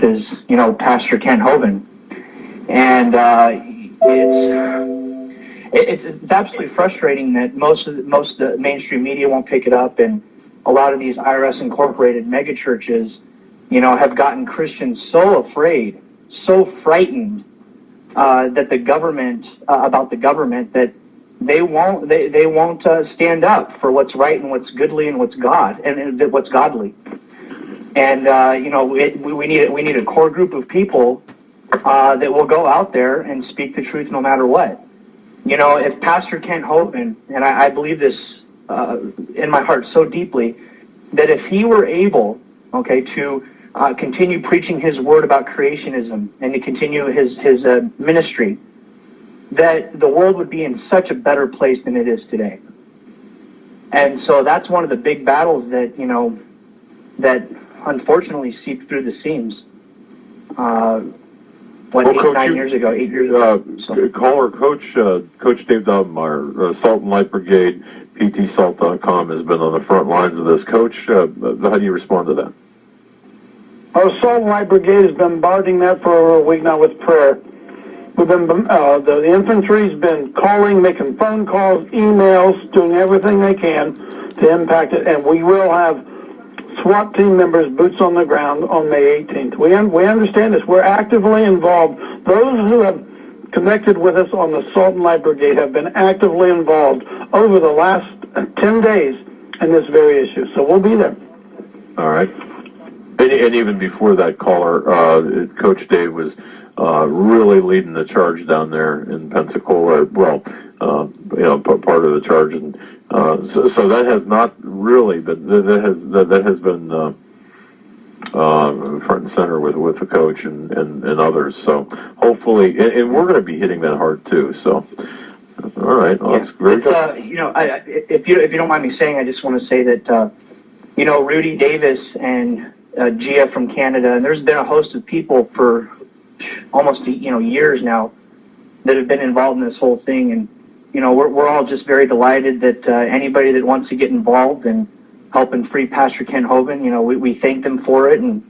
is, Pastor Kent Hovind. And it's absolutely frustrating that most of the mainstream media won't pick it up, and a lot of these IRS incorporated megachurches, have gotten Christians so afraid, so frightened that the government about the government that they won't stand up for what's right and what's goodly and what's God and what's godly. And we need a core group of people that will go out there and speak the truth no matter what. If Pastor Kent Hovind, and I believe this in my heart so deeply, that if he were able, to continue preaching his word about creationism and to continue his ministry, that the world would be in such a better place than it is today. And so that's one of the big battles that, that unfortunately seep through the seams. 8 years ago. Caller, Coach Dave Dobmeyer, Salt and Light Brigade, PTSalt.com, has been on the front lines of this. Coach, how do you respond to that? Our Salt and Light Brigade has been bombarding that for over a week now with prayer. We've been the infantry's been calling, making phone calls, emails, doing everything they can to impact it, and we will have SWAT team members, boots on the ground, on May 18th. We understand this. We're actively involved. Those who have connected with us on the Salt and Light Brigade have been actively involved over the last 10 days in this very issue. So we'll be there. All right. And even before that, caller, Coach Dave was really leading the charge down there in Pensacola. Well, part of the charge, and so that has not really been that has been front and center with the coach and others. So hopefully, and we're going to be hitting that hard too. So all right, well, that's great. If you don't mind me saying, I just want to say that Rudy Davis and Gia from Canada, and there's been a host of people for almost years now that have been involved in this whole thing, and we're all just very delighted that anybody that wants to get involved and help and free Pastor Kent Hovind, we thank them for it, and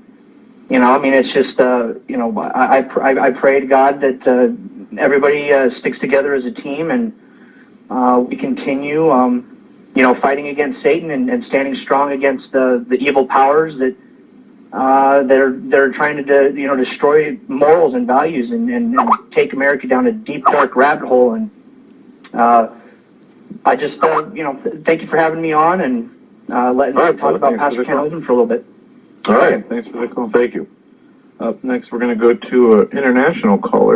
it's just I pray to God that everybody sticks together as a team, and we continue fighting against Satan and standing strong against the evil powers that they're trying to destroy morals and values and take America down a deep dark rabbit hole. And I just thank you for having me on and letting me talk about Pastor Kent Hovind for a little bit. All right, thanks for the call. Thank you. Up next, we're going to go to an international caller.